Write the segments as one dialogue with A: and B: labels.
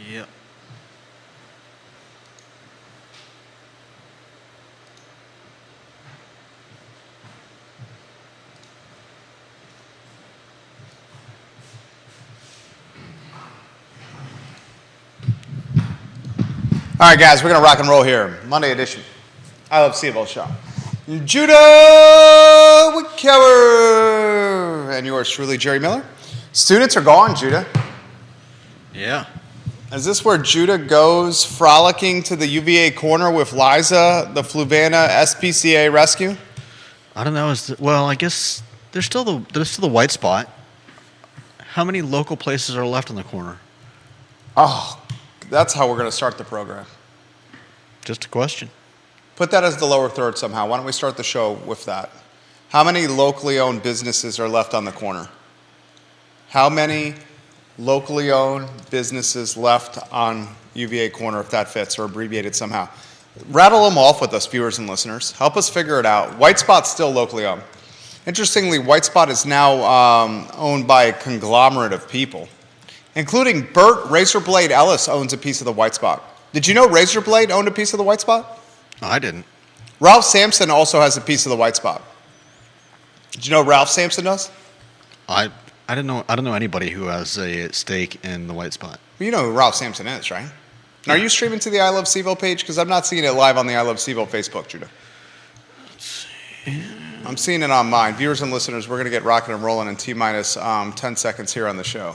A: Yep.
B: All right, guys, we're going to rock and roll here. Monday edition. I Love CFL Show. Judah Wickower. And yours truly, Jerry Miller. Students are gone, Judah.
A: Yeah.
B: Is this where Judah goes frolicking to the UVA corner with Liza, the Fluvanna SPCA rescue?
A: I don't know. Well, I guess there's still the white spot. How many local places are left on the corner?
B: Oh, that's how we're going to start the program.
A: Just a question.
B: Put that as the lower third somehow. Why don't we start the show with that? How many locally owned businesses are left on the corner? How many locally owned businesses left on UVA corner, if that fits, or abbreviated somehow? Rattle them off with us, viewers and listeners. Help us figure it out. White Spot's still locally owned. Interestingly, White Spot is now owned by a conglomerate of people, including Bert Razorblade Ellis owns a piece of the White Spot. Did you know Razorblade owned a piece of the White Spot?
A: No, I didn't.
B: Ralph Sampson also has a piece of the White Spot. Did you know Ralph Sampson does?
A: I don't know. I don't know anybody who has a stake in the white spot.
B: Well, you know who Ralph Sampson is, right? And are you streaming to the I Love CVille page? Because I'm not seeing it live on the I Love CVille Facebook, Judah. I'm seeing it on mine. Viewers and listeners, we're going to get rocking and rolling in T-minus 10 seconds here on the show.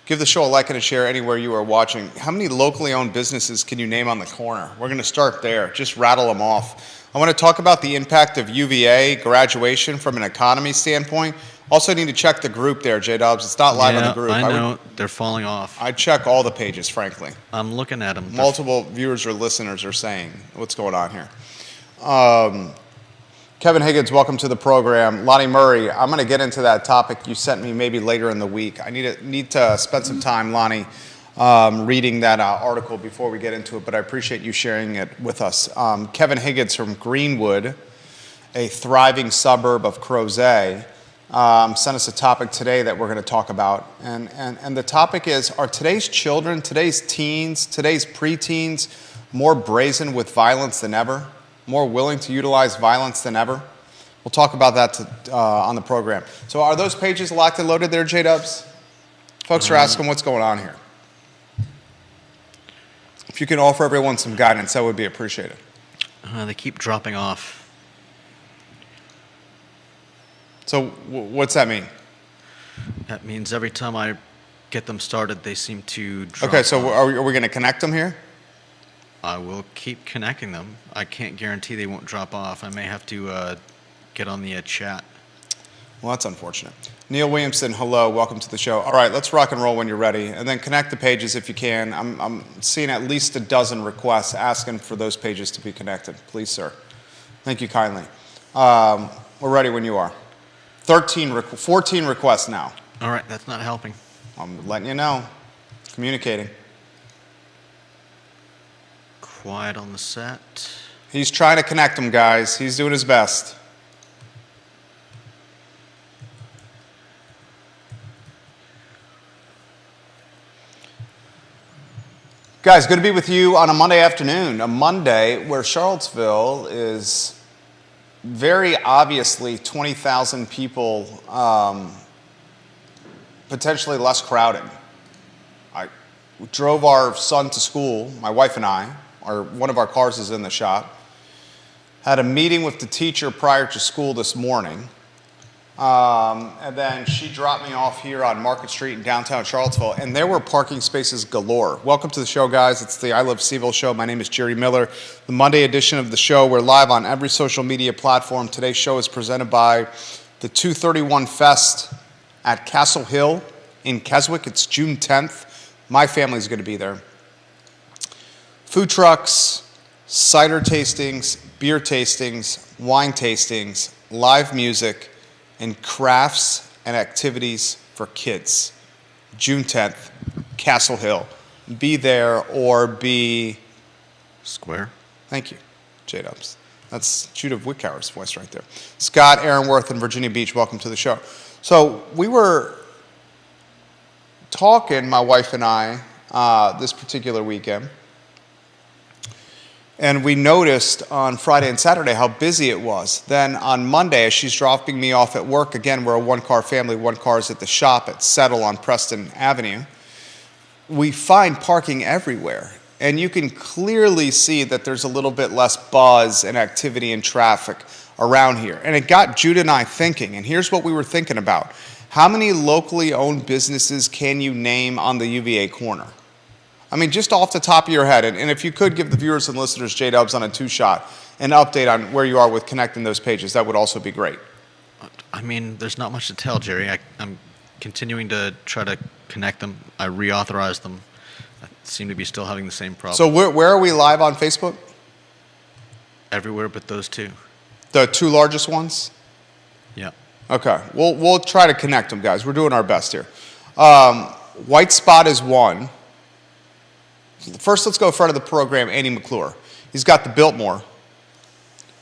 B: Give the show a like and a share anywhere you are watching. How many locally owned businesses can you name on the corner? We're going to start there. Just rattle them off. I want to talk about the impact of UVA graduation from an economy standpoint. Also need to check the group there, J-Dubs. It's not live on the group.
A: I know. They're falling off.
B: I check all the pages, frankly.
A: I'm looking at them.
B: Multiple viewers or listeners are saying what's going on here. Kevin Higgins, welcome to the program. Lonnie Murray, I'm going to get into that topic you sent me maybe later in the week. I need to spend some time, Lonnie, reading that article before we get into it, but I appreciate you sharing it with us. Kevin Higgins from Greenwood, a thriving suburb of Crozet, sent us a topic today that we're going to talk about. And the topic is, are today's children, today's teens, today's preteens more brazen with violence than ever? More willing to utilize violence than ever? We'll talk about that on the program. So are those pages locked and loaded there, J-Dubs? Folks are asking what's going on here. If you can offer everyone some guidance, that would be appreciated.
A: They keep dropping off.
B: So what's that mean?
A: That means every time I get them started, they seem to drop
B: Okay, so
A: off.
B: are we going to connect them here?
A: I will keep connecting them. I can't guarantee they won't drop off. I may have to get on the chat.
B: Well, that's unfortunate. Neil Williamson, hello, welcome to the show. All right, let's rock and roll when you're ready, and then connect the pages if you can. I'm seeing at least a dozen requests asking for those pages to be connected. Please, sir. Thank you kindly. We're ready when you are. 14 requests now.
A: All right, that's not helping.
B: I'm letting you know. Communicating.
A: Quiet on the set.
B: He's trying to connect them, guys. He's doing his best. Guys, good to be with you on a Monday afternoon, a Monday where Charlottesville is very obviously 20,000 people, potentially less crowded. I drove our son to school, my wife and I. One of our cars is in the shop. Had a meeting with the teacher prior to school this morning. And then she dropped me off here on Market Street in downtown Charlottesville, and there were parking spaces galore. Welcome to the show, guys. It's the I Love CVille show. My name is Jerry Miller. The Monday edition of the show. We're live on every social media platform. Today's show is presented by the 231 Fest at Castle Hill in Keswick. It's June 10th. My family's going to be there. Food trucks, cider tastings, beer tastings, wine tastings, live music, and crafts and activities for kids. June 10th, Castle Hill. Be there or be
A: Square.
B: Thank you, J-Dubs. That's Judah Wickower's voice right there. Scott Aaronworth in Virginia Beach, welcome to the show. So we were talking, my wife and I, this particular weekend. And we noticed on Friday and Saturday how busy it was. Then on Monday, as she's dropping me off at work, again, we're a one-car family, one car is at the shop at Settle on Preston Avenue, we find parking everywhere. And you can clearly see that there's a little bit less buzz and activity and traffic around here. And it got Judah and I thinking, and here's what we were thinking about. How many locally owned businesses can you name on the UVA corner? I mean, just off the top of your head, and if you could give the viewers and listeners, J-Dubs on a two-shot, an update on where you are with connecting those pages, that would also be great.
A: I mean, there's not much to tell, Jerry. I'm continuing to try to connect them. I reauthorized them. I seem to be still having the same problem.
B: So where are we live on Facebook?
A: Everywhere but those two.
B: The two largest ones?
A: Yeah.
B: Okay. We'll try to connect them, guys. We're doing our best here. White Spot is one. First, let's go in front of the program, Andy McClure. He's got the Biltmore.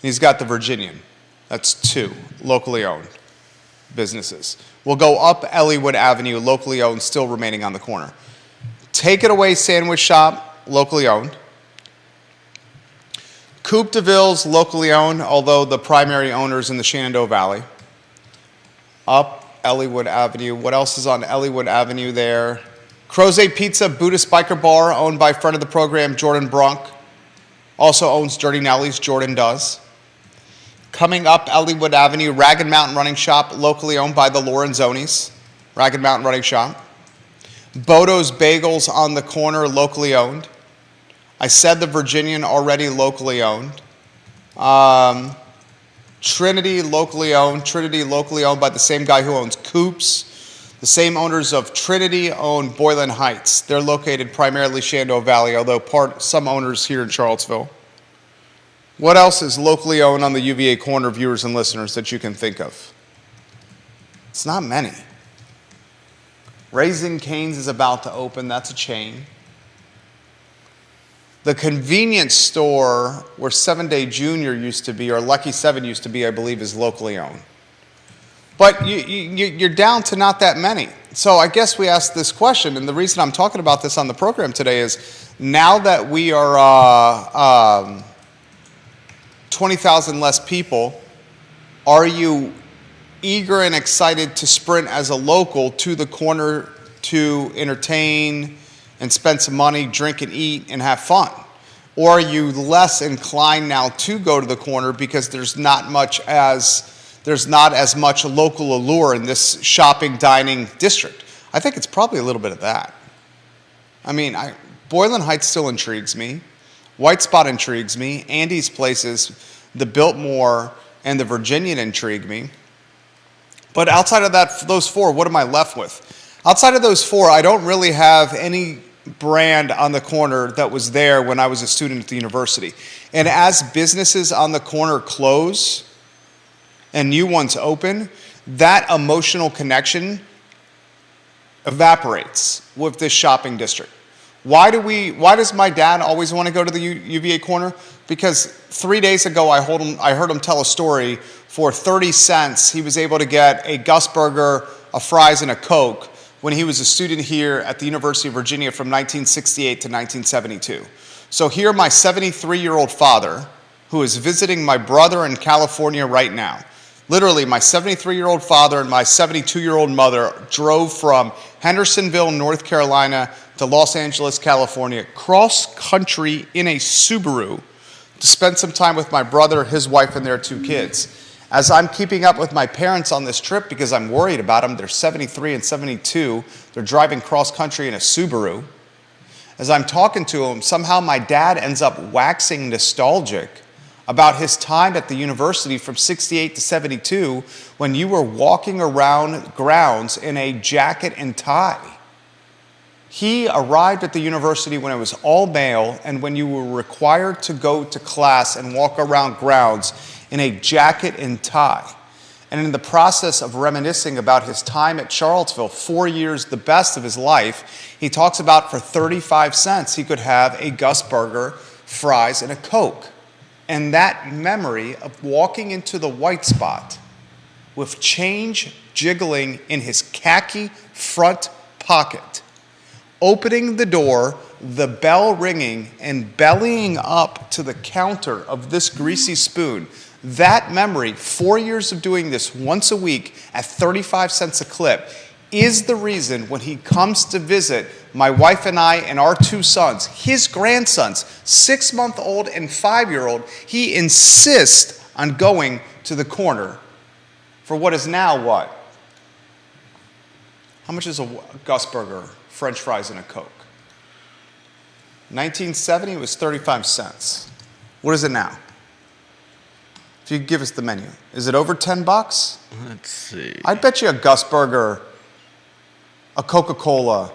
B: He's got the Virginian. That's two locally owned businesses. We'll go up Elliewood Avenue, locally owned, still remaining on the corner. Take It Away Sandwich Shop, locally owned. Coupe de Ville's locally owned, although the primary owner is in the Shenandoah Valley. Up Elliewood Avenue. What else is on Elliewood Avenue there? Crozet Pizza, Buddhist Biker Bar, owned by friend of the program, Jordan Brunk. Also owns Dirty Nelly's, Jordan does. Coming up Elliewood Avenue, Ragged Mountain Running Shop, locally owned by the Lorenzonis. Ragged Mountain Running Shop. Bodo's Bagels on the corner, locally owned. I said the Virginian, already locally owned. Trinity, locally owned. Trinity, locally owned by the same guy who owns Coops. The same owners of Trinity own Boylan Heights. They're located primarily Shenandoah Valley, although some owners here in Charlottesville. What else is locally owned on the UVA corner, viewers and listeners, that you can think of? It's not many. Raising Cane's is about to open. That's a chain. The convenience store where 7 Day Junior used to be, or Lucky 7 used to be, I believe, is locally owned. But you're down to not that many. So I guess we asked this question, and the reason I'm talking about this on the program today is now that we are 20,000 less people, are you eager and excited to sprint as a local to the corner to entertain and spend some money, drink and eat, and have fun? Or are you less inclined now to go to the corner because there's not as much local allure in this shopping, dining district? I think it's probably a little bit of that. I mean, Boylan Heights still intrigues me. White Spot intrigues me. Andy's Places, the Biltmore, and the Virginian intrigue me. But outside of those four, what am I left with? Outside of those four, I don't really have any brand on the corner that was there when I was a student at the university. And as businesses on the corner close and new ones open, that emotional connection evaporates with this shopping district. Why does my dad always want to go to the UVA corner? Because 3 days ago I heard him tell a story. For 30 cents, he was able to get a Gus Burger, a fries, and a Coke when he was a student here at the University of Virginia from 1968 to 1972. So here my 73-year-old father, who is visiting my brother in California right now. Literally, my 73-year-old father and my 72-year-old mother drove from Hendersonville, North Carolina to Los Angeles, California, cross country in a Subaru to spend some time with my brother, his wife, and their 2 kids. As I'm keeping up with my parents on this trip because I'm worried about them, they're 73 and 72, they're driving cross country in a Subaru. As I'm talking to them, somehow my dad ends up waxing nostalgic about his time at the university from 68 to 72 when you were walking around grounds in a jacket and tie. He arrived at the university when it was all male and when you were required to go to class and walk around grounds in a jacket and tie. And in the process of reminiscing about his time at Charlottesville, 4 years, the best of his life, he talks about for 35 cents he could have a Gus Burger, fries, and a Coke. And that memory of walking into the White Spot with change jiggling in his khaki front pocket opening the door, the bell ringing, and bellying up to the counter of this greasy spoon. That memory, 4 years of doing this once a week at 35 cents a clip, is the reason when he comes to visit my wife and I and our two sons, his grandsons, 6-month-old and 5-year-old, he insists on going to the corner for what is now what? How much is a Gus Burger, French fries, and a Coke? 1970 it was 35 cents. What is it now? If you could give us the menu. Is it over 10 bucks?
A: Let's see.
B: I bet you a Gus Burger, a Coca-Cola,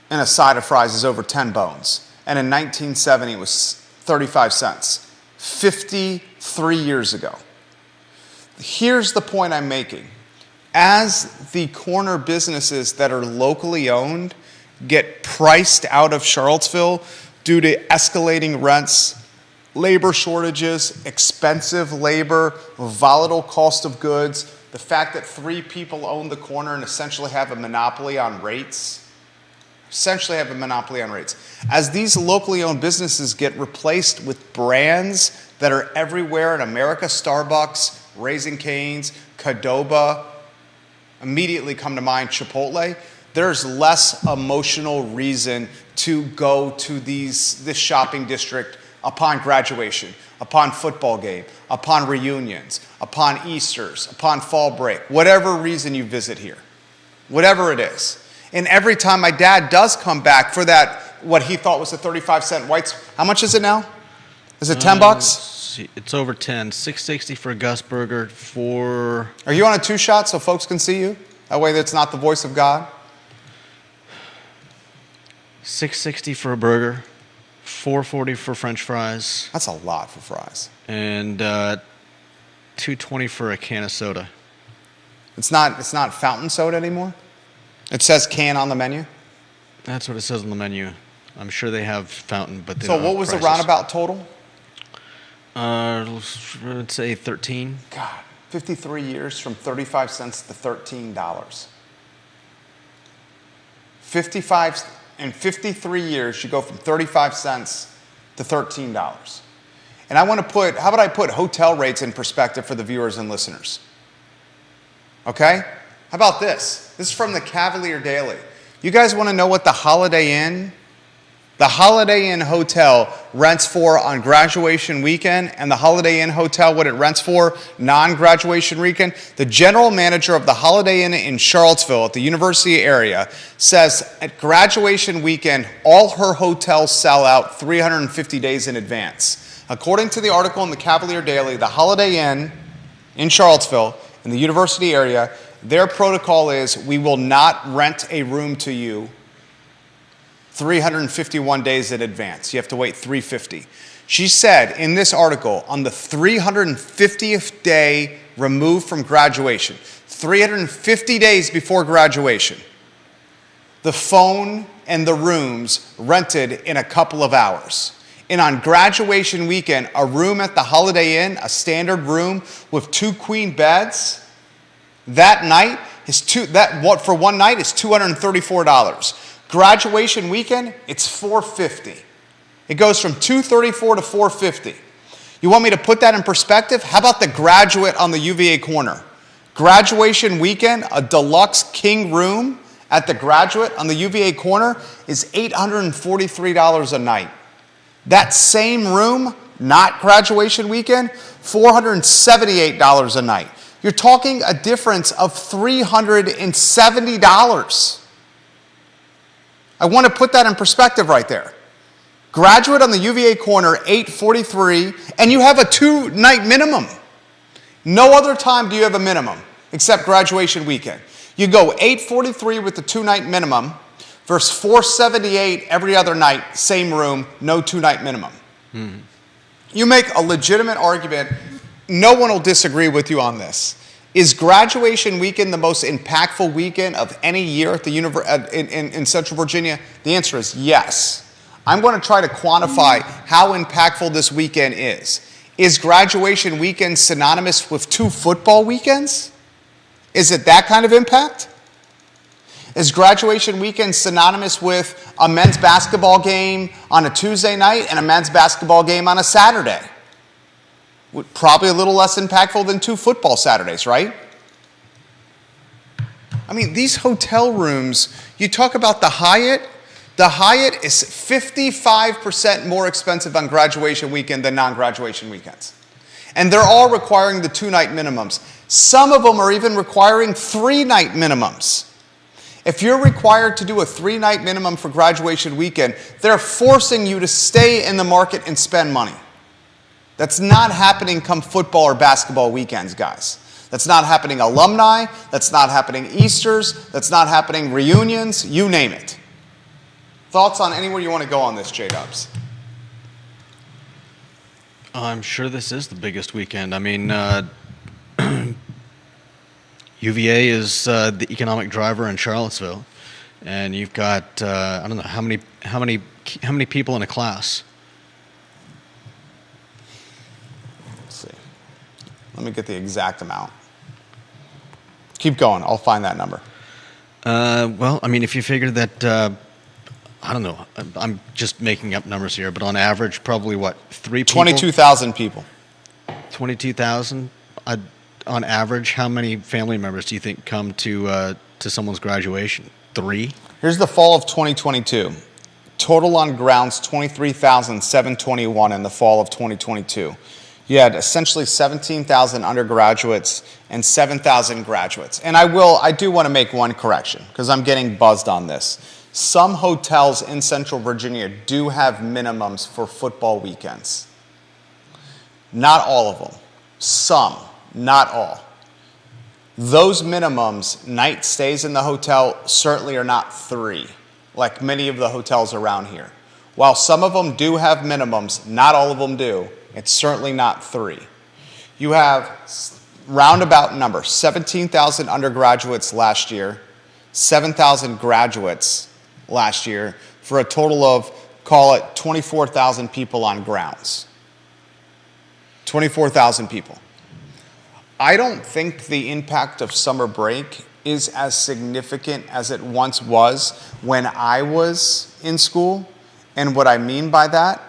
B: and a side of fries is over 10 bones. And in 1970 it was 35 cents. 53 years ago. Here's the point I'm making. As the corner businesses that are locally owned get priced out of Charlottesville due to escalating rents, labor shortages, expensive labor, volatile cost of goods, the fact that 3 people own the corner and essentially have a monopoly on rates, As these locally owned businesses get replaced with brands that are everywhere in America, Starbucks, Raising Cane's, Qdoba, immediately come to mind Chipotle, there's less emotional reason to go to this shopping district upon graduation, upon football game, upon reunions, upon Easters, upon fall break, whatever reason you visit here, whatever it is. And every time my dad does come back for that, what he thought was a 35-cent White's, how much is it now? Is it 10 bucks?
A: It's over 10. $6.60 for a Gus Burger. For
B: Are you on a 2-shot so folks can see you? That way that's not the voice of God?
A: $6.60 for a burger. $4.40 for French fries.
B: That's a lot for fries.
A: And $2.20 for a can of soda.
B: It's not fountain soda anymore? It says can on the menu?
A: That's what it says on the menu. I'm sure they have fountain, but they
B: So
A: don't
B: what
A: have
B: was the
A: prices.
B: roundabout total?
A: Let's say 13.
B: God, 53 years from 35 cents to $13. 53 years, you go from 35 cents to $13. And how about I put hotel rates in perspective for the viewers and listeners? Okay? How about this? This is from the Cavalier Daily. You guys want to know what the Holiday Inn Hotel rents for on graduation weekend, and the Holiday Inn Hotel, what it rents for non-graduation weekend? The general manager of the Holiday Inn in Charlottesville at the university area says at graduation weekend, all her hotels sell out 350 days in advance. According to the article in the Cavalier Daily, the Holiday Inn in Charlottesville, in the university area, their protocol is we will not rent a room to you 351 days in advance. You have to wait 350. She said in this article, on the 350th day removed from graduation, 350 days before graduation, the phone and the rooms rented in a couple of hours. And on graduation weekend, a room at the Holiday Inn, a standard room with 2 queen beds, that night for one night is $234. Graduation weekend, it's $450. It goes from $234 to $450. You want me to put that in perspective? How about the Graduate on the UVA corner? Graduation weekend, a deluxe king room at the Graduate on the UVA corner is $843 a night. That same room, not graduation weekend, $478 a night. You're talking a difference of $370. I want to put that in perspective right there. Graduate on the UVA corner, $843, and you have a 2-night minimum. No other time do you have a minimum except graduation weekend. You go $843 with the 2-night minimum versus $478 every other night, same room, no 2-night minimum. You make a legitimate argument. No one will disagree with you on this. Is graduation weekend the most impactful weekend of any year at the in Central Virginia? The answer is yes. I'm going to try to quantify how impactful this weekend is. Is graduation weekend synonymous with 2 football weekends? Is it that kind of impact? Is graduation weekend synonymous with a men's basketball game on a Tuesday night and a men's basketball game on a Saturday? Probably a little less impactful than 2 football Saturdays, right? I mean, these hotel rooms, you talk about the Hyatt is 55% more expensive on graduation weekend than non-graduation weekends. And they're all requiring the 2-night minimums. Some of them are even requiring 3-night minimums. If you're required to do a 3-night minimum for graduation weekend, they're forcing you to stay in the market and spend money. That's not happening come football or basketball weekends, guys. That's not happening alumni. That's not happening Easters. That's not happening reunions. You name it. Thoughts on anywhere you want to go on this, J-Dubs?
A: I'm sure this is the biggest weekend. I mean, UVA is the economic driver in Charlottesville, and you've got I don't know how many people in a class.
B: Let's see. Let me get the exact amount. Keep going. I'll find that number.
A: Well, I mean, if you figure that. I don't know. I'm just making up numbers here, but on average, probably what, 3 people?
B: 22,000 people.
A: 22,000 on average. How many family members do you think come to someone's graduation? 3?
B: Here's the fall of 2022. Total on grounds 23,721 in the fall of 2022. You had essentially 17,000 undergraduates and 7,000 graduates. And I do want to make one correction because I'm getting buzzed on this. Some hotels in Central Virginia do have minimums for football weekends. Not all of them. Some, not all. Those minimums, night stays in the hotel, certainly are not 3, like many of the hotels around here. While some of them do have minimums, not all of them do. It's certainly not 3. You have roundabout number, 17,000 undergraduates last year, 7,000 graduates last year, for a total of, call it, 24,000 people on grounds. 24,000 people. I don't think the impact of summer break is as significant as it once was when I was in school. And what I mean by that,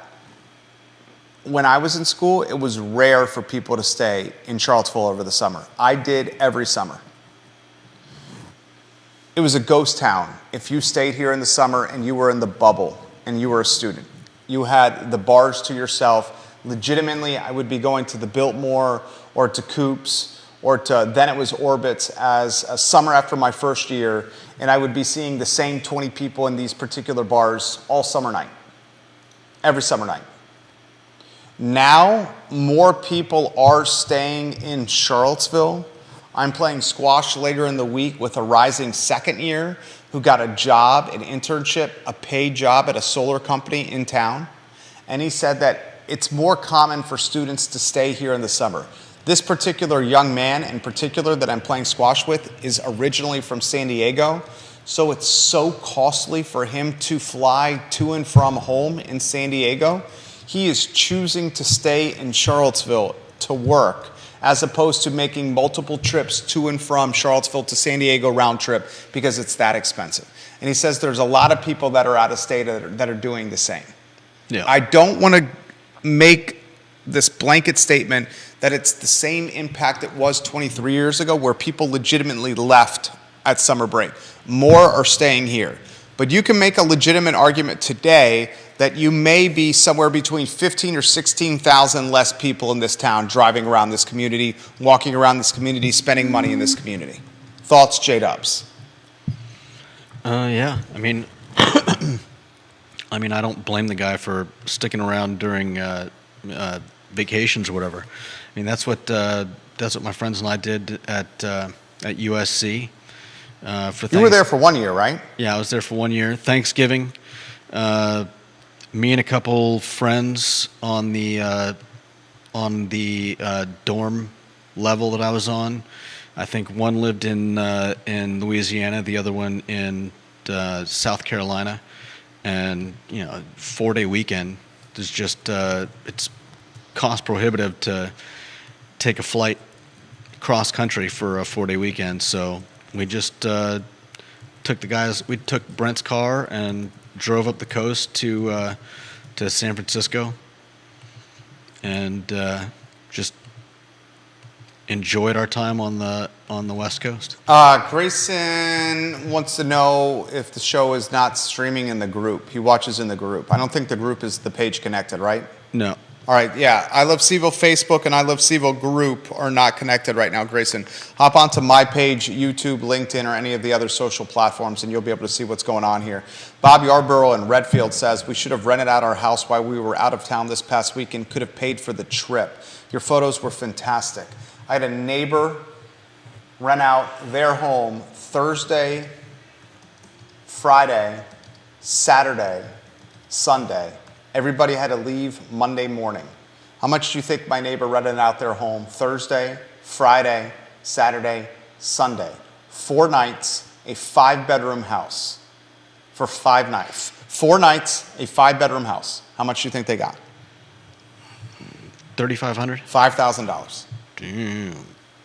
B: when I was in school, it was rare for people to stay in Charlottesville over the summer. I did every summer. It was a ghost town if you stayed here in the summer and you were in the bubble and you were a student. You had the bars to yourself. Legitimately, I would be going to the Biltmore or to Coops or to, then it was Orbitz as a summer after my first year, and I would be seeing the same 20 people in these particular bars all summer night, every summer night. Now, more people are staying in Charlottesville. I'm playing squash later in the week with a rising second year who got a job, an internship, a paid job at a solar company in town. And he said that it's more common for students to stay here in the summer. This particular young man in particular that I'm playing squash with is originally from San Diego. So it's so costly for him to fly to and from home in San Diego. He is choosing to stay in Charlottesville to work, as opposed to making multiple trips to and from Charlottesville to San Diego round trip because it's that expensive. And he says there's a lot of people that are out of state that are doing the same.
A: Yeah.
B: I don't want to make this blanket statement that it's the same impact it was 23 years ago where people legitimately left at summer break. More are staying here. But you can make a legitimate argument today that you may be somewhere between 15 or 16,000 less people in this town driving around this community, walking around this community, spending money in this community. Thoughts, J-Dubs?
A: Yeah. I mean, I don't blame the guy for sticking around during vacations or whatever. I mean, that's what my friends and I did at USC.
B: You were there for 1 year, right?
A: Yeah, I was there for 1 year. Thanksgiving, me and a couple friends on the dorm level that I was on. I think one lived in Louisiana, the other one in South Carolina, and 4-day weekend is just it's cost prohibitive to take a flight cross country for a 4-day weekend. So we just We took Brent's car and drove up the coast to San Francisco, and just enjoyed our time on the West Coast.
B: Grayson wants to know if the show is not streaming in the group. He watches in the group. I don't think the group is the page connected, right?
A: No.
B: All right, yeah. I Love CVille Facebook and I Love CVille group are not connected right now, Grayson. Hop onto my page, YouTube, LinkedIn, or any of the other social platforms, and you'll be able to see what's going on here. Bob Yarborough in Redfield says, we should have rented out our house while we were out of town this past week and could have paid for the trip. Your photos were fantastic. I had a neighbor rent out their home Thursday, Friday, Saturday, Sunday. Everybody had to leave Monday morning. How much do you think my neighbor rented out their home Thursday, Friday, Saturday, Sunday? 4 nights, a 5-bedroom house for 5 nights. 4 nights, a 5-bedroom house. How much do you think they got?
A: $3,500.
B: $5,000.
A: Damn.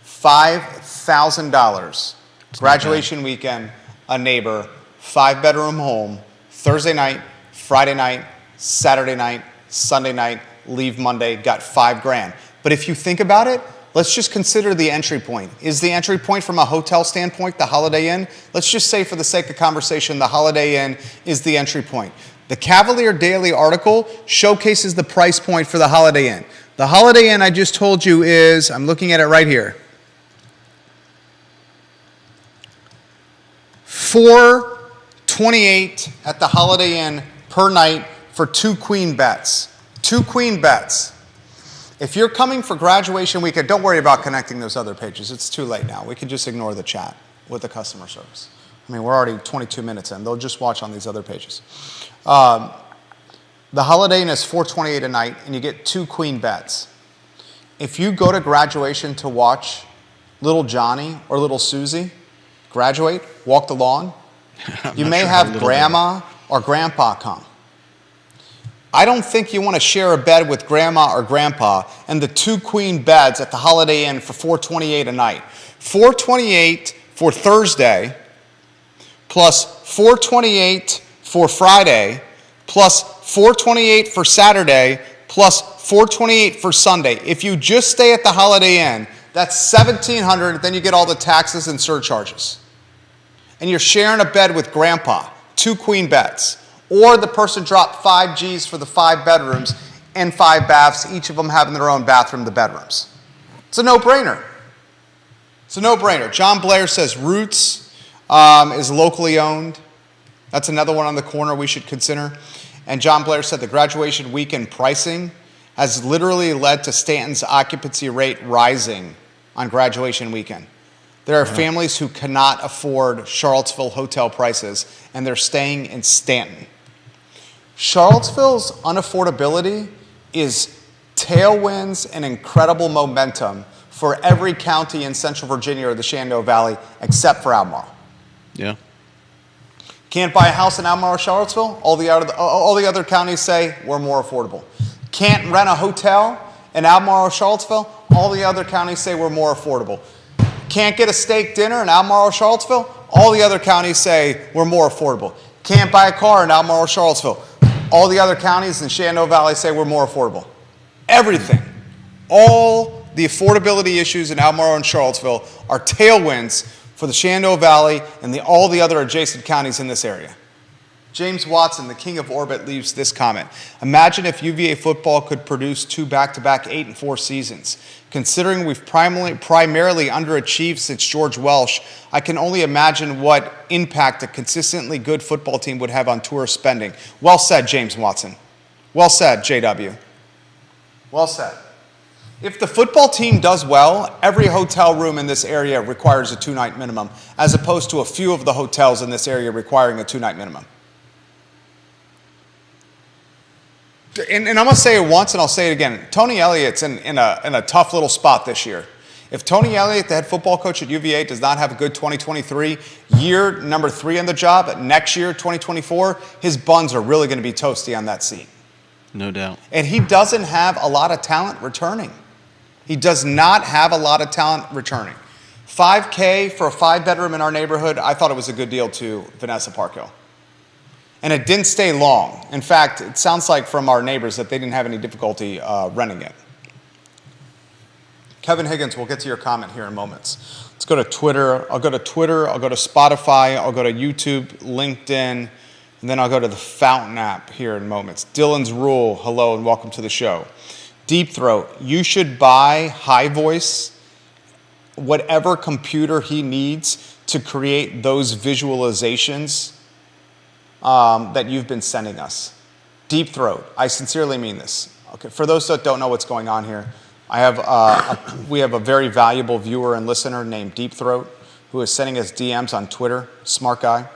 B: $5,000. Graduation weekend, a neighbor, 5-bedroom home, Thursday night, Friday night, Saturday night, Sunday night, leave Monday, got $5,000. But if you think about it, let's just consider the entry point. Is the entry point from a hotel standpoint the Holiday Inn? Let's just say for the sake of conversation, the Holiday Inn is the entry point. The Cavalier Daily article showcases the price point for the Holiday Inn. The Holiday Inn I just told you is, I'm looking at it right here, $428 at the Holiday Inn per night for 2 queen beds. 2 queen beds. If you're coming for graduation weekend, don't worry about connecting those other pages. It's too late now. We can just ignore the chat with the customer service. I mean, we're already 22 minutes in. They'll just watch on these other pages. The Holiday Inn is $428 a night, and you get 2 queen beds. If you go to graduation to watch little Johnny or little Susie graduate, walk the lawn, you may have grandma or grandpa come. I don't think you want to share a bed with grandma or grandpa and the 2 queen beds at the Holiday Inn for $428 a night. $428 for Thursday, plus $428 for Friday, plus $428 for Saturday, plus $428 for Sunday. If you just stay at the Holiday Inn, that's $1,700, then you get all the taxes and surcharges. And you're sharing a bed with grandpa, 2 queen beds. Or the person dropped 5 G's for the 5 bedrooms and 5 baths, each of them having their own bathroom, the bedrooms. It's a no-brainer. It's a no-brainer. John Blair says Roots is locally owned. That's another one on the corner we should consider. And John Blair said the graduation weekend pricing has literally led to Stanton's occupancy rate rising on graduation weekend. There are families who cannot afford Charlottesville hotel prices, and they're staying in Stanton. Charlottesville's unaffordability is tailwinds and incredible momentum for every county in Central Virginia or the Shenandoah Valley except for Albemarle.
A: Yeah.
B: Can't buy a house in Albemarle or Charlottesville? All the other counties say we're more affordable. Can't rent a hotel in Albemarle or Charlottesville? All the other counties say we're more affordable. Can't get a steak dinner in Albemarle or Charlottesville? All the other counties say we're more affordable. Can't buy a car in Albemarle or Charlottesville? All the other counties in the Shenandoah Valley say we're more affordable. Everything. All the affordability issues in Albemarle and Charlottesville are tailwinds for the Shenandoah Valley and all the other adjacent counties in this area. James Watson, the king of orbit, leaves this comment. Imagine if UVA football could produce 2 back-to-back 8-4 seasons. Considering we've primarily underachieved since George Welsh, I can only imagine what impact a consistently good football team would have on tourist spending. Well said, James Watson. Well said, JW. Well said. If the football team does well, every hotel room in this area requires a 2-night minimum, as opposed to a few of the hotels in this area requiring a 2-night minimum. And I'm going to say it once and I'll say it again. Tony Elliott's in a tough little spot this year. If Tony Elliott, the head football coach at UVA, does not have a good 2023, year number 3 on the job, next year, 2024, his buns are really going to be toasty on that seat.
A: No doubt.
B: And he doesn't have a lot of talent returning. He does not have a lot of talent returning. $5K for a 5-bedroom in our neighborhood, I thought it was a good deal too, Vanessa Parkhill. And it didn't stay long. In fact, it sounds like from our neighbors that they didn't have any difficulty renting it. Kevin Higgins, we'll get to your comment here in moments. Let's go to Twitter. I'll go to Spotify, I'll go to YouTube, LinkedIn, and then I'll go to the Fountain app here in moments. Dylan's Rule, hello and welcome to the show. Deep Throat, you should buy High Voice, whatever computer he needs to create those visualizations that you've been sending us. Deep Throat, I sincerely mean this. Okay, for those that don't know what's going on here, we have a very valuable viewer and listener named Deep Throat who is sending us DMs on Twitter, smart guy.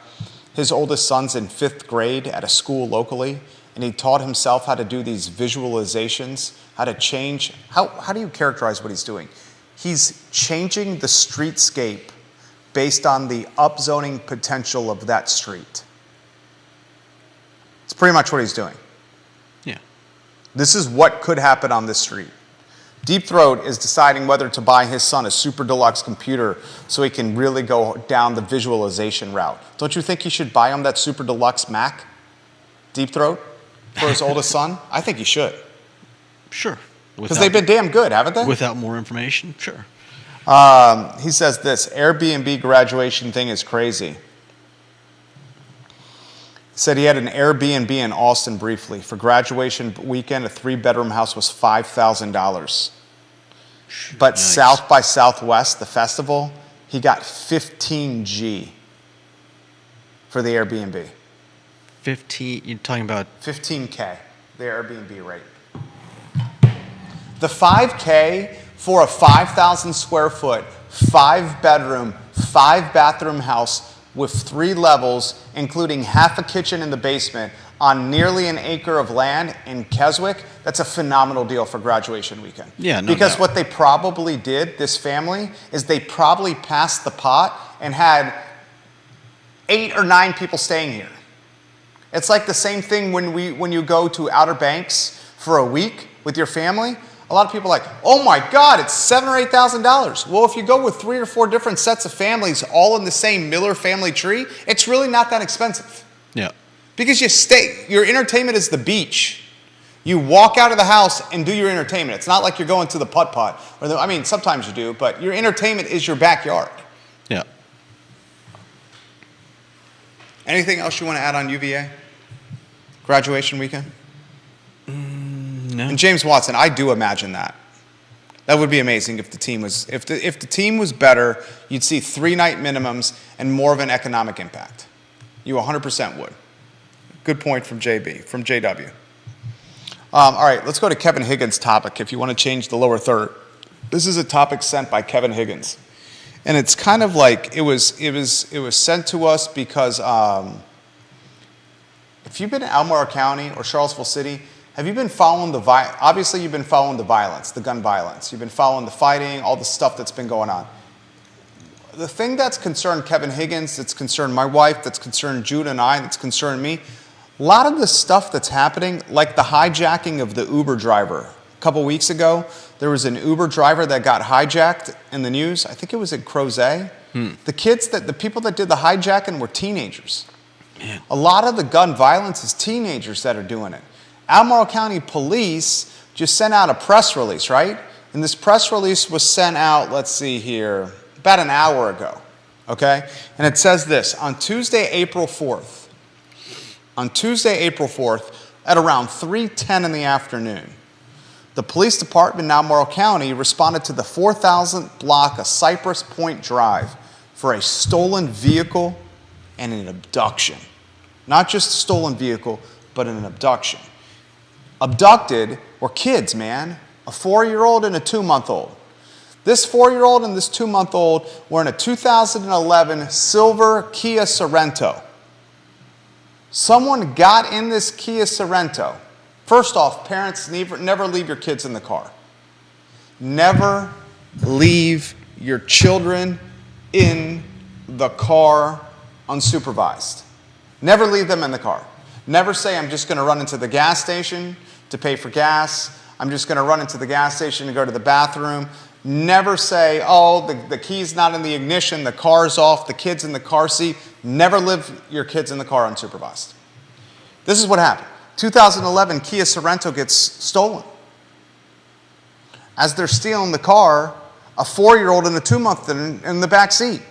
B: His oldest son's in 5th grade at a school locally, and he taught himself how to do these visualizations, how to change. How do you characterize what he's doing? He's changing the streetscape based on the upzoning potential of that street. It's pretty much what he's doing.
A: Yeah.
B: This is what could happen on this street. Deep Throat is deciding whether to buy his son a super deluxe computer so he can really go down the visualization route. Don't you think he should buy him that super deluxe Mac? Deep Throat? For his oldest son? I think he should.
A: Sure.
B: Because they've been damn good, haven't they?
A: Without more information, sure.
B: He says this, Airbnb graduation thing is crazy. He said he had an Airbnb in Austin briefly. For graduation weekend, a 3-bedroom house was $5,000. But
A: Nice.
B: South by Southwest, the festival, he got 15G for the Airbnb.
A: 15, you're talking about
B: 15K, the Airbnb rate. The 5K for a 5,000 square foot, 5-bedroom, 5-bathroom house with 3 levels, including half a kitchen in the basement on nearly an acre of land in Keswick, that's a phenomenal deal for graduation weekend.
A: Yeah, no
B: Because
A: doubt.
B: what they probably did, this family, is they probably passed the pot and had 8 or 9 people staying here. It's like the same thing when you go to Outer Banks for a week with your family. A lot of people are like, oh my God, it's $7,000 or $8,000. Well, if you go with 3 or 4 different sets of families all in the same Miller family tree, it's really not that expensive.
A: yeah.
B: Because your entertainment is the beach. You walk out of the house and do your entertainment. It's not like you're going to the putt-putt. Sometimes you do, but your entertainment is your backyard.
A: Yeah.
B: Anything else you want to add on UVA? Graduation weekend?
A: No.
B: And James Watson, I do imagine that. That would be amazing if the team was if the team was better, you'd see 3-night minimums and more of an economic impact. You 100% would. Good point from JW. All right, let's go to Kevin Higgins' topic if you want to change the lower third. This is a topic sent by Kevin Higgins. And it's kind of like it was sent to us because if you've been in Albemarle County or Charlottesville City, have you been following obviously you've been following the violence, the gun violence. You've been following the fighting, all the stuff that's been going on. The thing that's concerned Kevin Higgins, that's concerned my wife, that's concerned Jude and I, that's concerned me, a lot of the stuff that's happening, like the hijacking of the Uber driver. A couple weeks ago, there was an Uber driver that got hijacked in the news. I think it was in Crozet. The people that did the hijacking were teenagers.
A: Man.
B: A lot of the gun violence is teenagers that are doing it. Albemarle County Police just sent out a press release, right? And this press release was sent out, let's see here, about an hour ago, okay? And it says this, on Tuesday, April 4th, at around 3:10 in the afternoon, the police department in Albemarle County responded to the 4,000th block of Cypress Point Drive for a stolen vehicle and an abduction. Not just a stolen vehicle, but an abduction. Abducted were kids, man. A 4-year-old and a 2-month-old. This 4-year-old and this 2-month-old were in a 2011 silver Kia Sorento. Someone got in this Kia Sorento. First off, parents, never leave your kids in the car. Never leave your children in the car unsupervised. Never leave them in the car. Never say, I'm just going to run into the gas station to pay for gas. I'm just going to run into the gas station to go to the bathroom. Never say, oh, the key's not in the ignition, the car's off, the kid's in the car seat. Never leave your kids in the car unsupervised. This is what happened. 2011 Kia Sorento gets stolen. As they're stealing the car, a 4-year-old and a 2-month-old in the back seat.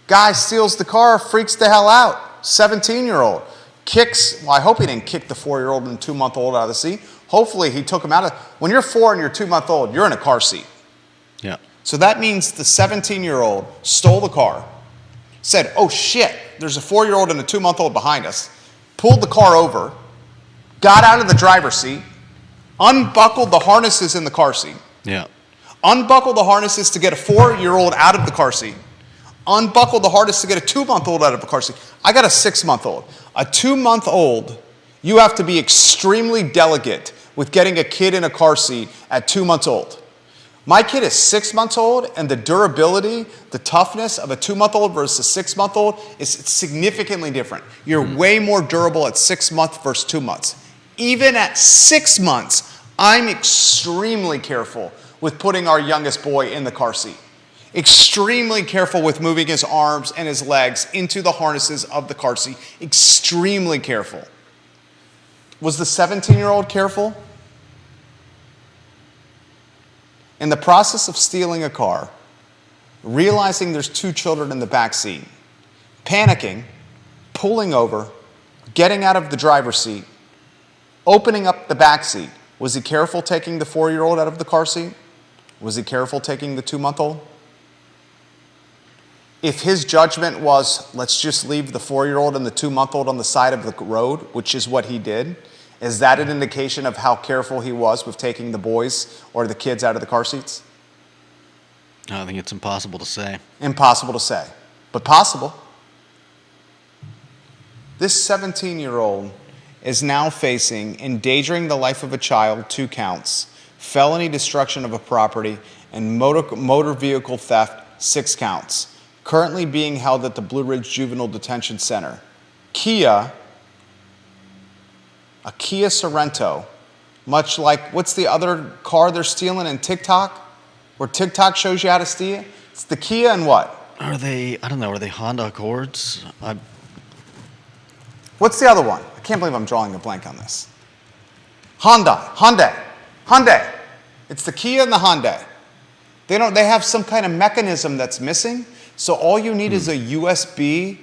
B: Guy steals the car, freaks the hell out. 17-year-old. Kicks, well, I hope he didn't kick the 4-year-old and 2-month-old out of the seat. Hopefully he took him out of, when you're 4 and you're 2-month-old, you're in a car seat.
A: Yeah.
B: So that means the 17-year-old stole the car, said, oh shit, there's a 4-year-old and a 2-month-old behind us, pulled the car over, got out of the driver's seat, unbuckled the harnesses in the car seat,
A: Yeah.
B: unbuckled the harnesses to get a 4-year-old out of the car seat, unbuckled the harness to get a 2-month-old out of the car seat. I got a 6-month-old. A 2-month-old, you have to be extremely delicate with getting a kid in a car seat at 2 months old. My kid is 6 months old, and the durability, the toughness of a 2-month-old versus a 6-month-old is significantly different. You're way more durable at 6 months versus 2 months. Even at 6 months, I'm extremely careful with putting our youngest boy in the car seat. Extremely careful with moving his arms and his legs into the harnesses of the car seat. Extremely careful. Was the 17-year-old careful? In the process of stealing a car, realizing there's 2 children in the back seat, panicking, pulling over, getting out of the driver's seat, opening up the back seat, was he careful taking the 4-year-old out of the car seat? Was he careful taking the 2-month-old? If his judgment was, let's just leave the 4-year-old and the 2-month-old on the side of the road, which is what he did, is that an indication of how careful he was with taking the boys or the kids out of the car seats?
A: I think it's impossible to say.
B: Impossible to say, but possible. This 17-year-old is now facing endangering the life of a child, 2 counts, felony destruction of a property, and motor vehicle theft, 6 counts. Currently being held at the Blue Ridge Juvenile Detention Center. Kia, a Kia Sorento, much like, what's the other car they're stealing in TikTok? Where TikTok shows you how to steal? It's the Kia and what?
A: Are they, I don't know, are they Honda Accords?
B: What's the other one? I can't believe I'm drawing a blank on this. Hyundai. It's the Kia and the Hyundai. They have some kind of mechanism that's missing. So all you need is a USB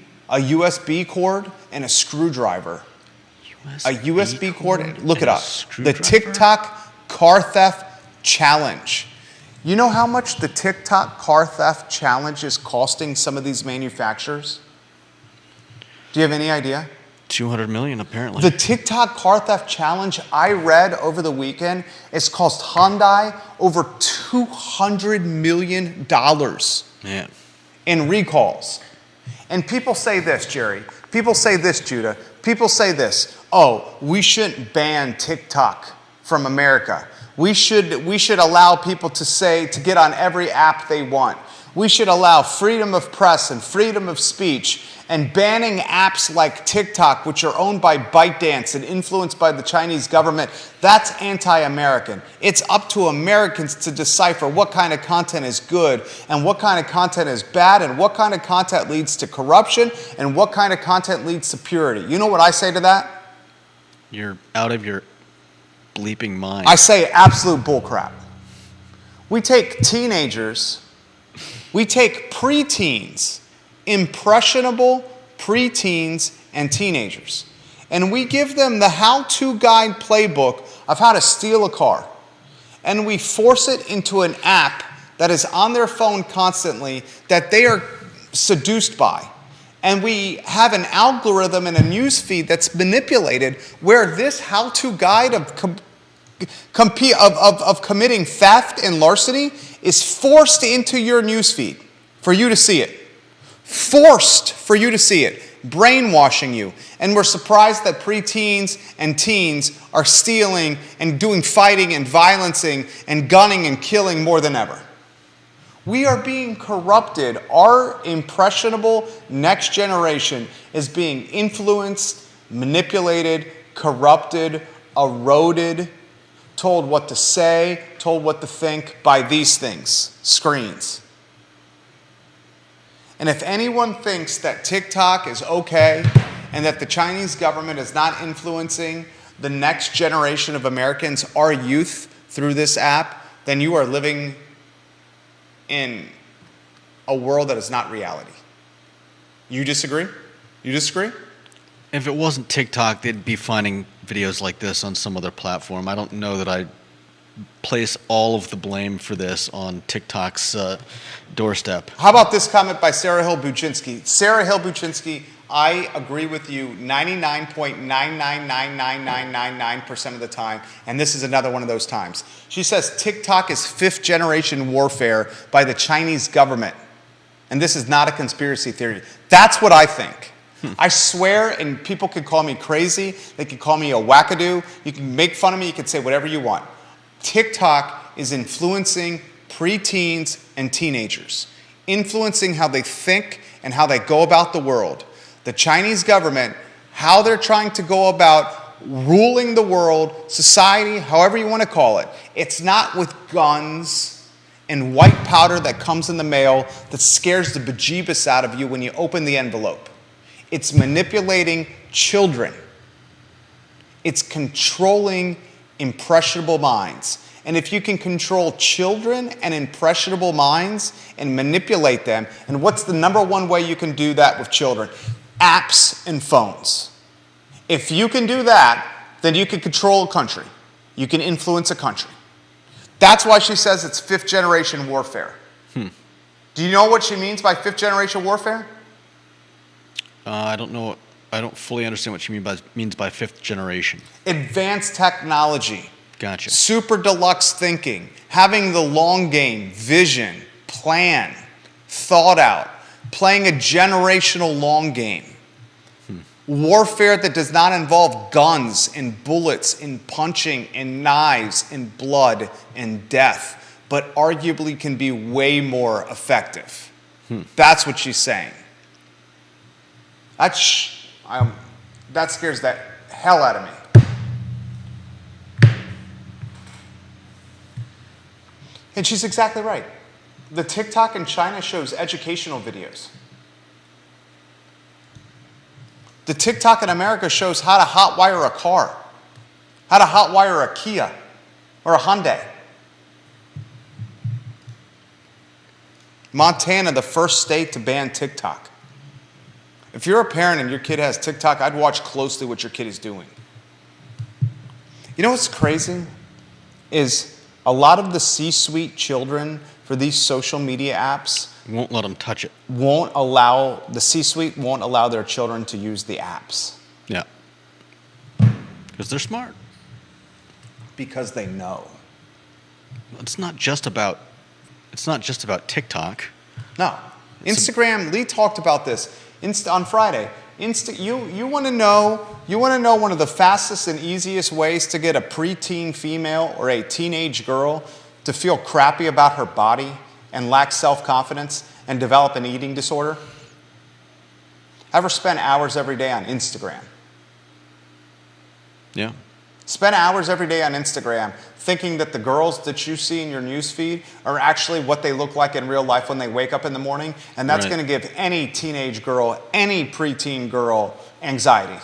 B: cord and a screwdriver. A USB cord, look it up. The TikTok car theft challenge. You know how much the TikTok car theft challenge is costing some of these manufacturers? Do you have any idea?
A: 200 million, apparently.
B: The TikTok car theft challenge I read over the weekend, it's cost Hyundai over $200 million.
A: Yeah.
B: In recalls. And people say this, Jerry. People say this, Judah. People say this. Oh, we shouldn't ban TikTok from America. We should allow people to get on every app they want. We should allow freedom of press and freedom of speech, and banning apps like TikTok, which are owned by ByteDance and influenced by the Chinese government, that's anti-American. It's up to Americans to decipher what kind of content is good and what kind of content is bad and what kind of content leads to corruption and what kind of content leads to purity. You know what I say to that?
A: You're out of your bleeping mind.
B: I say absolute bullcrap. We take teenagers, we take preteens, impressionable preteens and teenagers, and we give them the how-to guide playbook of how to steal a car, and we force it into an app that is on their phone constantly that they are seduced by. And we have an algorithm and a news feed that's manipulated where this how-to guide of committing theft and larceny is forced into your news feed for you to see it. Forced for you to see it. Brainwashing you. And we're surprised that preteens and teens are stealing and doing fighting and violencing and gunning and killing more than ever. We are being corrupted. Our impressionable next generation is being influenced, manipulated, corrupted, eroded, told what to say, told what to think by these things, screens. And if anyone thinks that TikTok is okay and that the Chinese government is not influencing the next generation of Americans, our youth, through this app, then you are living in a world that is not reality. You disagree? You disagree?
A: If it wasn't TikTok, they'd be finding videos like this on some other platform. I don't know that I place all of the blame for this on TikTok's doorstep.
B: How about this comment by Sarah Hill Buczynski? Sarah Hill Buczynski, I agree with you 99.9999999% of the time, and this is another one of those times. She says TikTok is fifth generation warfare by the Chinese government, and this is not a conspiracy theory. That's what I think. I swear, and people could call me crazy, they could call me a wackadoo, you can make fun of me, you can say whatever you want. TikTok is influencing preteens and teenagers, influencing how they think and how they go about the world. The Chinese government, how they're trying to go about ruling the world, society, however you want to call it. It's not with guns and white powder that comes in the mail that scares the bejeebus out of you when you open the envelope. It's manipulating children. It's controlling impressionable minds. And if you can control children and impressionable minds and manipulate them, and what's the number one way you can do that with children? Apps and phones. If you can do that, then you can control a country. You can influence a country. That's why she says it's fifth generation warfare. Do you know what she means by fifth generation warfare?
A: I don't know. I don't fully understand what she means by fifth generation.
B: Advanced technology.
A: Gotcha.
B: Super deluxe thinking. Having the long game, vision, plan, thought out. Playing a generational long game. Warfare that does not involve guns and bullets and punching and knives and blood and death, but arguably can be way more effective. That's what she's saying. That scares the hell out of me. And she's exactly right. The TikTok in China shows educational videos. The TikTok in America shows how to hotwire a car, how to hotwire a Kia or a Hyundai. Montana, the first state to ban TikTok. If you're a parent and your kid has TikTok, I'd watch closely what your kid is doing. You know what's crazy? Is a lot of the C-suite children for these social media apps
A: Won't let them touch it.
B: the C-suite won't allow their children to use the apps.
A: Yeah. Because they're smart.
B: Because they know.
A: It's not just about TikTok.
B: No. Instagram, Lee talked about this on Friday. You want to know one of the fastest and easiest ways to get a preteen female or a teenage girl to feel crappy about her body and lack self-confidence and develop an eating disorder? Have her spend hours every day on Instagram.
A: Yeah.
B: Spend hours every day on Instagram thinking that the girls that you see in your newsfeed are actually what they look like in real life when they wake up in the morning, and that's
A: Right.
B: going to give any teenage girl, any preteen girl anxiety.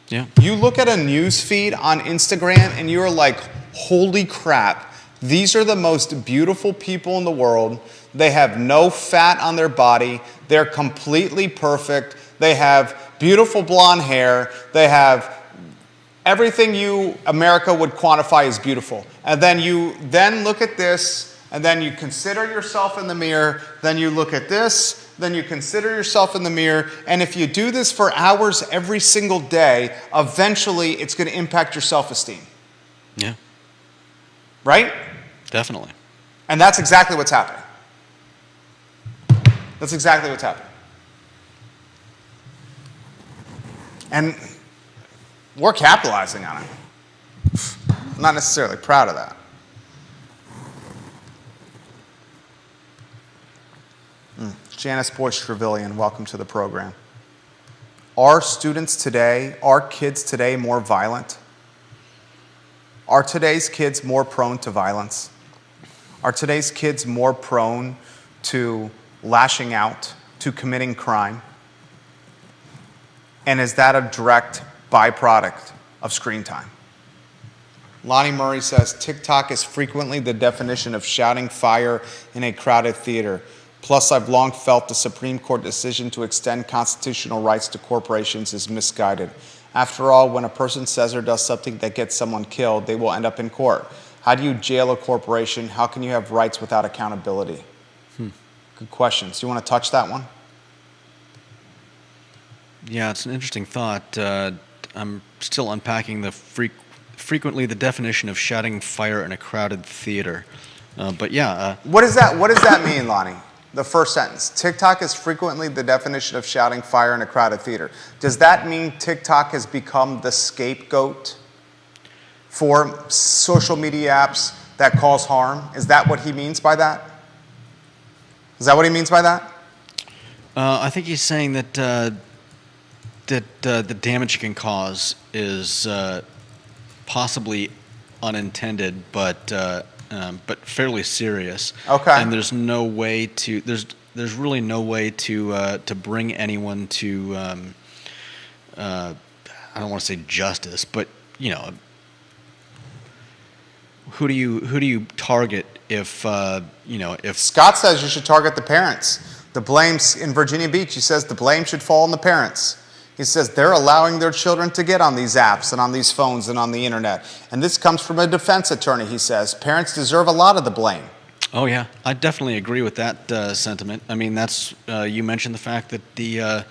A: Yeah.
B: You look at a news feed on Instagram and you're like, holy crap, these are the most beautiful people in the world. They have no fat on their body. They're completely perfect. They have beautiful blonde hair. They have everything America would quantify as beautiful. And then you look at this, and then you consider yourself in the mirror, then you look at this, then you consider yourself in the mirror, and if you do this for hours every single day, eventually it's going to impact your self-esteem.
A: Yeah.
B: Right?
A: Definitely.
B: And that's exactly what's happening. That's exactly what's happening. And we're capitalizing on it. I'm not necessarily proud of that. Janice Boyce Trevelyan, welcome to the program. Are students today, are kids today more violent? Are today's kids more prone to violence? Are today's kids more prone to lashing out, to committing crime? And is that a direct byproduct of screen time? Lonnie Murray says, TikTok is frequently the definition of shouting fire in a crowded theater. Plus, I've long felt the Supreme Court decision to extend constitutional rights to corporations is misguided. After all, when a person says or does something that gets someone killed, they will end up in court. How do you jail a corporation? How can you have rights without accountability? Good questions. Do you want to touch that one?
A: Yeah, it's an interesting thought. I'm still unpacking the frequently the definition of shouting fire in a crowded theater. But yeah.
B: What does that mean, Lonnie? The first sentence. TikTok is frequently the definition of shouting fire in a crowded theater. Does that mean TikTok has become the scapegoat for social media apps that cause harm? Is that what he means by that? Is that what he means by that?
A: I think he's saying that the damage it can cause is possibly unintended, but fairly serious.
B: Okay.
A: And there's really no way to bring anyone to I don't want to say justice, but who do you target if if
B: Scott says you should target the parents. The blame in Virginia Beach, he says the blame should fall on the parents. He says they're allowing their children to get on these apps and on these phones and on the internet. And this comes from a defense attorney, he says. Parents deserve a lot of the blame.
A: Oh, yeah. I definitely agree with that sentiment. I mean, that's you mentioned the fact that the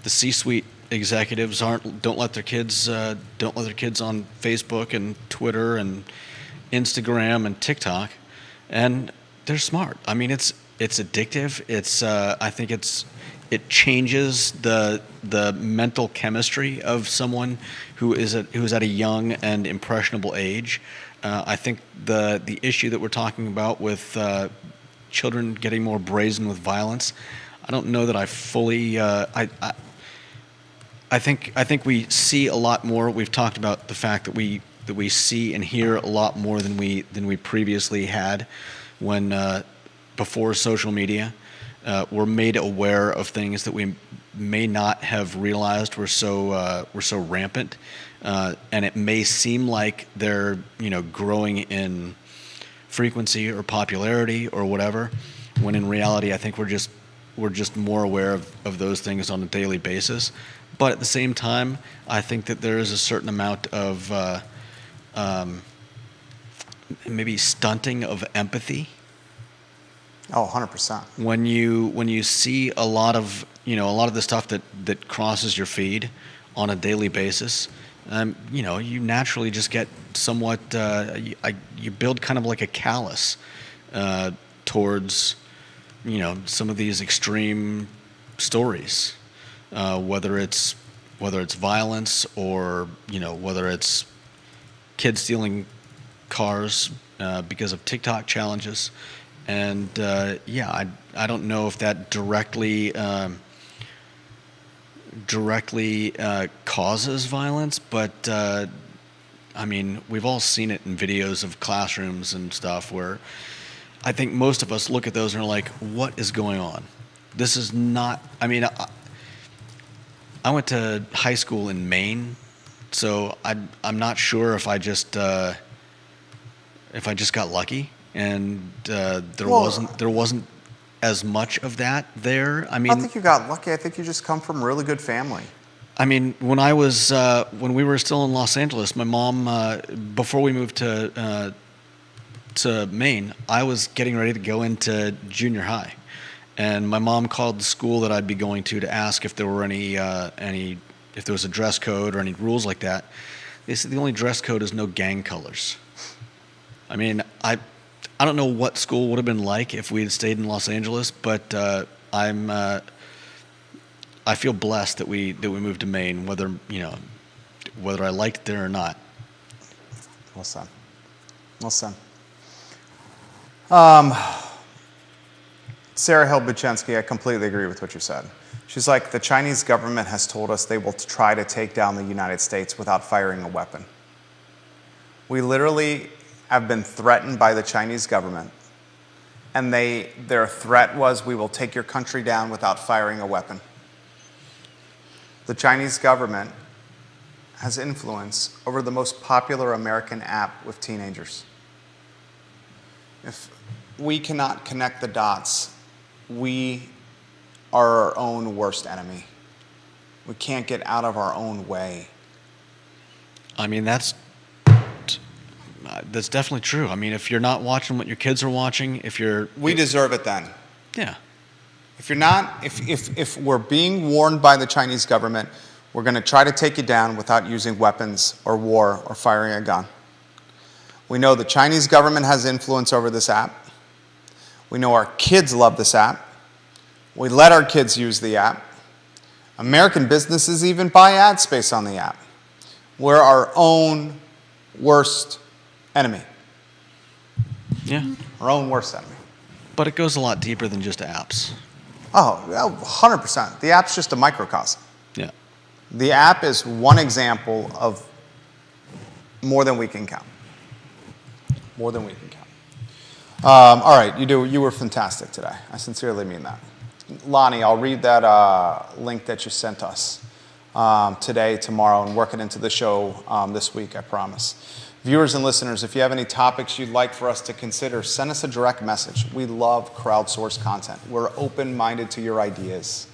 A: C-suite executives don't let their kids on Facebook and Twitter and Instagram and TikTok, and they're smart. I mean, it's addictive. I think it changes the mental chemistry of someone who's at a young and impressionable age. I think the issue that we're talking about with children getting more brazen with violence, I don't know that I fully. I think we see a lot more. We've talked about the fact that we see and hear a lot more than we previously had when before social media. We're made aware of things that we may not have realized were so rampant, and it may seem like they're growing in frequency or popularity or whatever, when in reality I think we're just more aware of those things on a daily basis. But at the same time, I think that there is a certain amount of maybe stunting of empathy.
B: Oh, 100%.
A: When you see a lot of the stuff that crosses your feed on a daily basis, you naturally just get somewhat you build kind of like a callus towards some of these extreme stories, whether it's violence or whether it's kids stealing cars because of TikTok challenges. And I don't know if that directly causes violence, but I mean, we've all seen it in videos of classrooms and stuff where I think most of us look at those and are like, what is going on? This is not, I mean, I went to high school in Maine, so I'm not sure if I just got lucky. And there wasn't as much of that there. I mean,
B: I don't think you got lucky. I think you just come from a really good family.
A: I mean, when we were still in Los Angeles, my mom, before we moved to Maine, I was getting ready to go into junior high, and my mom called the school that I'd be going to ask if there were if there was a dress code or any rules like that. They said the only dress code is no gang colors. I mean, I don't know what school would have been like if we had stayed in Los Angeles, but I feel blessed that we moved to Maine, whether I liked it there or not.
B: Well said. Sarah Hill-Buchensky, I completely agree with what you said. She's like, the Chinese government has told us they will try to take down the United States without firing a weapon. We literally have been threatened by the Chinese government. And their threat was, we will take your country down without firing a weapon. The Chinese government has influence over the most popular American app with teenagers. If we cannot connect the dots, we are our own worst enemy. We can't get out of our own way.
A: I mean, that's definitely true. I mean, if you're not watching what your kids are watching,
B: we deserve it then.
A: Yeah.
B: If you're not, if we're being warned by the Chinese government, we're going to try to take you down without using weapons or war or firing a gun. We know the Chinese government has influence over this app. We know our kids love this app. We let our kids use the app. American businesses even buy ad space on the app. We're our own worst enemy.
A: Yeah.
B: Our own worst enemy.
A: But it goes a lot deeper than just apps.
B: Oh, 100%. The app's just a microcosm.
A: Yeah.
B: The app is one example of more than we can count. More than we can count. All right, you were fantastic today. I sincerely mean that. Lonnie, I'll read that link that you sent us today, tomorrow, and work it into the show this week, I promise. Viewers and listeners, if you have any topics you'd like for us to consider, send us a direct message. We love crowdsourced content. We're open-minded to your ideas.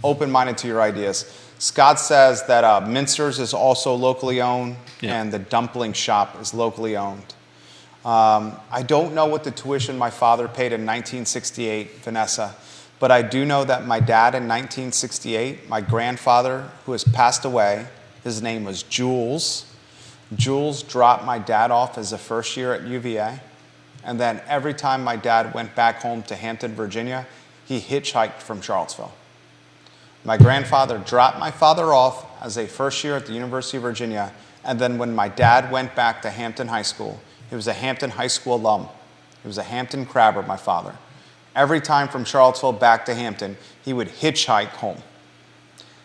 B: Open-minded to your ideas. Scott says that Mincer's is also locally owned, and the dumpling shop is locally owned. I don't know what the tuition my father paid in 1968, Vanessa, but I do know that my dad in 1968, my grandfather, who has passed away, his name was Jules. Jules dropped my dad off as a first year at UVA, and then every time my dad went back home to Hampton, Virginia, he hitchhiked from Charlottesville. My grandfather dropped my father off as a first year at the University of Virginia, and then when my dad went back to Hampton High School, he was a Hampton High School alum. He was a Hampton Crabber, my father. Every time from Charlottesville back to Hampton, he would hitchhike home.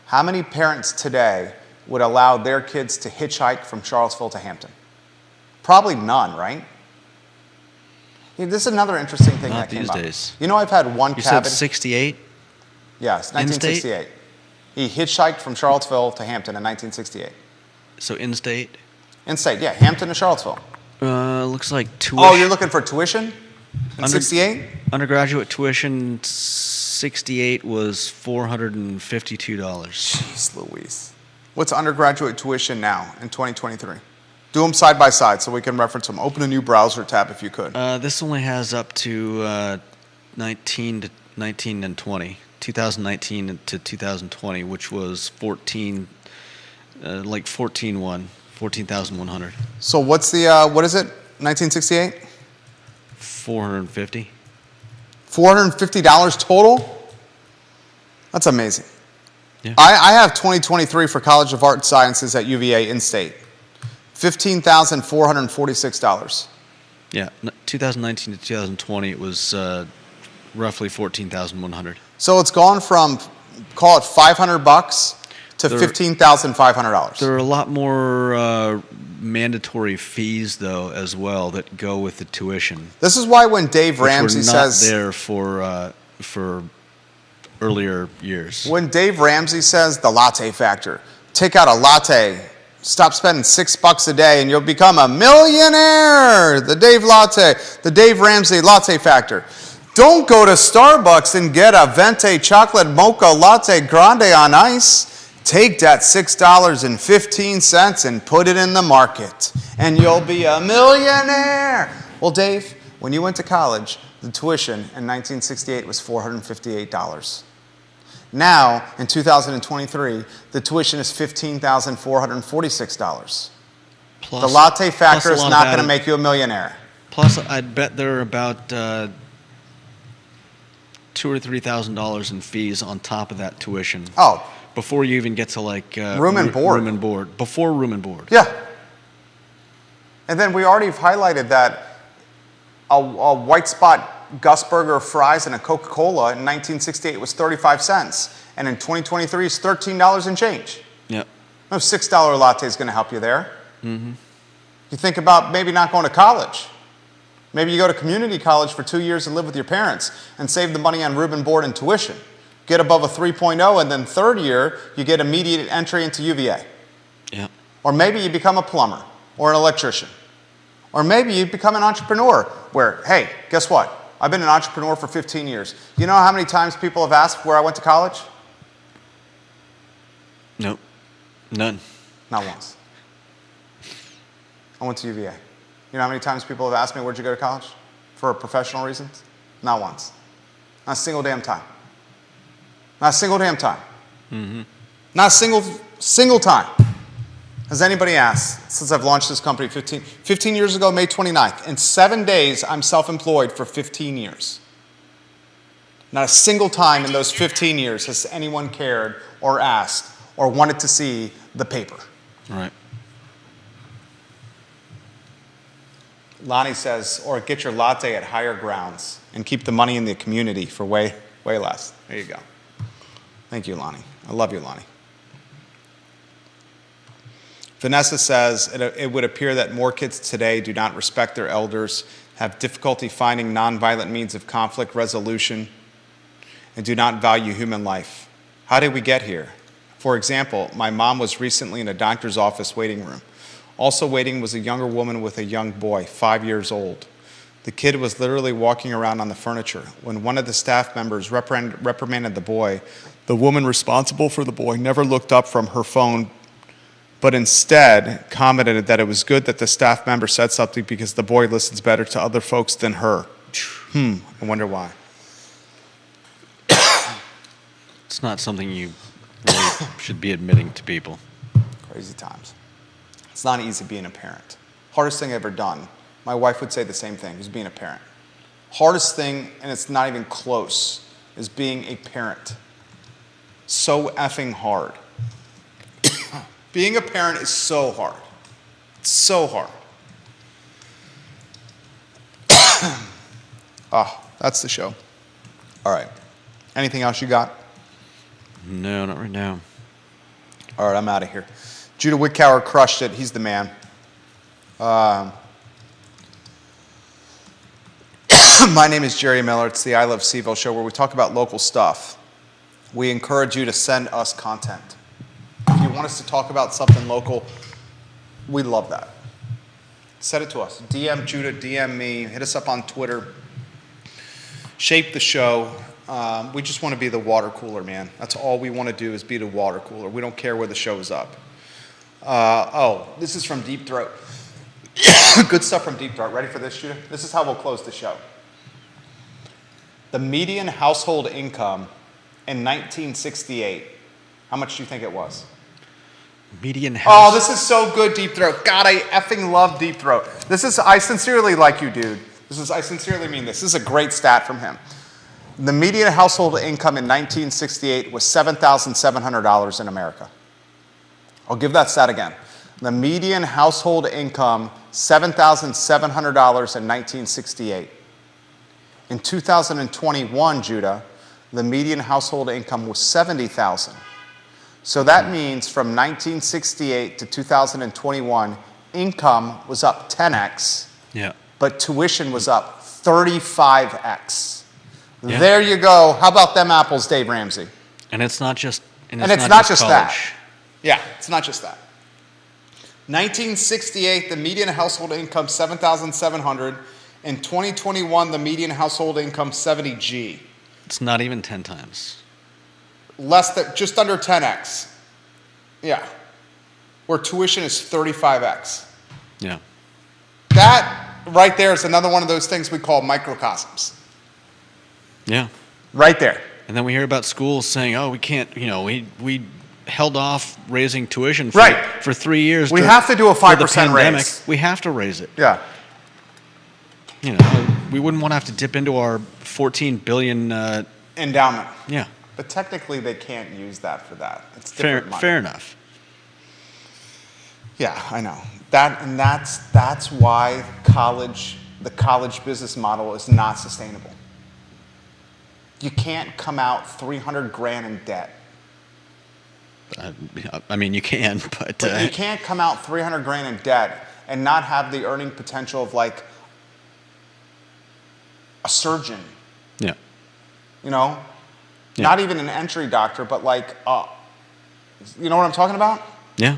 B: How many parents today would allow their kids to hitchhike from Charlottesville to Hampton? Probably none, right? This is another interesting thing
A: Not
B: that came
A: these
B: up.
A: days.
B: You know, I've had one
A: You
B: cabin.
A: said 68?
B: Yes, 1968. He hitchhiked from Charlottesville to Hampton in 1968.
A: So in-state?
B: In-state, yeah, Hampton to Charlottesville.
A: Looks like tuition.
B: Oh, you're looking for tuition in 68?
A: Undergraduate tuition 68 was $452.
B: Jeez Louise. What's undergraduate tuition now in 2023? Do them side by side so we can reference them. Open a new browser tab if you could.
A: This only has up to 19 and 20. 2019 to 2020, which was 14,100.
B: So what's the, what is it, 1968?
A: 450.
B: $450 total? That's amazing.
A: Yeah.
B: I have 2023 for College of Art and Sciences at UVA in-state. $15,446.
A: Yeah, 2019 to 2020, it was roughly 14,100.
B: So it's gone from, call it $500 to $15,500.
A: There are a lot more mandatory fees, though, as well, that go with the tuition.
B: This is why when Dave Ramsey
A: which were not
B: says
A: there for earlier years.
B: When Dave Ramsey says the latte factor, take out a latte, stop spending $6 a day, and you'll become a millionaire. The Dave Ramsey latte factor. Don't go to Starbucks and get a venti chocolate mocha latte grande on ice. Take that $6.15 and put it in the market, and you'll be a millionaire. Well, Dave, when you went to college, the tuition in 1968 was $458. Now, in 2023, the tuition is $15,446. The latte factor is not going to make you a millionaire.
A: Plus, I'd bet there are about $2,000 or $3,000 in fees on top of that tuition.
B: Oh.
A: Before you even get to like
B: room and board.
A: Room and board. Before room and board.
B: Yeah. And then we already have highlighted that a White Spot Gus Burger fries and a Coca-Cola in 1968 was 35 cents. And in 2023, it's $13 and change.
A: Yeah.
B: No $6 latte is going to help you there. Mm-hmm. You think about maybe not going to college. Maybe you go to community college for 2 years and live with your parents and save the money on room and board and tuition. Get above a 3.0, and then third year, you get immediate entry into UVA.
A: Yeah.
B: Or maybe you become a plumber or an electrician. Or maybe you become an entrepreneur where, hey, guess what? I've been an entrepreneur for 15 years. You know how many times people have asked where I went to college?
A: Nope. None.
B: Not once. I went to UVA. You know how many times people have asked me, where'd you go to college? For professional reasons? Not once. Not a single damn time. Not a single damn time.
A: Mm-hmm.
B: Not a single time. Has anybody asked since I've launched this company 15 years ago, May 29th? In 7 days, I'm self-employed for 15 years. Not a single time in those 15 years has anyone cared or asked or wanted to see the paper.
A: Right.
B: Lonnie says, or get your latte at higher grounds and keep the money in the community for way less. There you go. Thank you, Lonnie. I love you, Lonnie. Vanessa says, it would appear that more kids today do not respect their elders, have difficulty finding nonviolent means of conflict resolution, and do not value human life. How did we get here? For example, my mom was recently in a doctor's office waiting room. Also waiting was a younger woman with a young boy, 5 years old. The kid was literally walking around on the furniture. When one of the staff members reprimanded the boy, the woman responsible for the boy never looked up from her phone, but instead commented that it was good that the staff member said something because the boy listens better to other folks than her. I wonder why.
A: It's not something you really should be admitting to people.
B: Crazy times. It's not easy being a parent. Hardest thing I've ever done. My wife would say the same thing, is being a parent. Hardest thing, and it's not even close, is being a parent. So effing hard. Being a parent is so hard. It's so hard. That's the show. All right. Anything else you got?
A: No, not right now.
B: All right, I'm out of here. Judah Wickower crushed it. He's the man. My name is Jerry Miller. It's the I Love CVille show where we talk about local stuff. We encourage you to send us content. If you want us to talk about something local, we love that. Send it to us. DM Judah, DM me, hit us up on Twitter. Shape the show. We just want to be the water cooler, man. That's all we want to do is be the water cooler. We don't care where the show is up. This is from Deep Throat. Good stuff from Deep Throat. Ready for this, Judah? This is how we'll close the show. The median household income in 1968, how much do you think it was?
A: Median house.
B: Oh, this is so good, Deep Throat. God, I effing love Deep Throat. I sincerely like you, dude. I sincerely mean this. This is a great stat from him. The median household income in 1968 was $7,700 in America. I'll give that stat again. The median household income, $7,700 in 1968. In 2021, Judah, the median household income was $70,000. So that means from 1968 to 2021, income was up 10x, but tuition was up 35x. Yeah. There you go. How about them apples, Dave Ramsey?
A: And it's not just
B: that. Yeah, it's not just that. 1968, the median household income $7,700. In 2021, the median household income $70G.
A: It's not even 10 times.
B: Just under 10x. Yeah. Where tuition is 35x.
A: Yeah.
B: That right there is another one of those things we call microcosms.
A: Yeah.
B: Right there.
A: And then we hear about schools saying, we can't, we held off raising tuition for 3 years.
B: We have to do a 5% raise.
A: We have to raise it.
B: Yeah.
A: We wouldn't want to have to dip into our $14 billion
B: endowment.
A: Yeah.
B: But technically, they can't use that for that. It's different money.
A: Fair enough.
B: Yeah, I know. That's why the college business model is not sustainable. You can't come out $300,000 in debt.
A: I mean, you can, but
B: you can't come out $300,000 in debt and not have the earning potential of like a surgeon,
A: Yeah.
B: you know?
A: Yeah.
B: Not even an entry doctor, but like, you know what I'm talking about?
A: Yeah.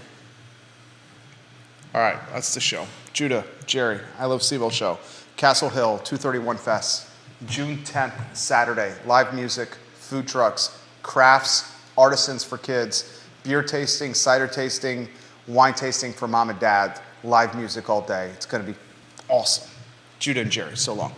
B: All right, that's the show. Judah, Jerry, I Love CVille show. Castle Hill, 231 Fest, June 10th, Saturday. Live music, food trucks, crafts, artisans for kids, beer tasting, cider tasting, wine tasting for mom and dad. Live music all day. It's going to be awesome. Judah and Jerry, so long.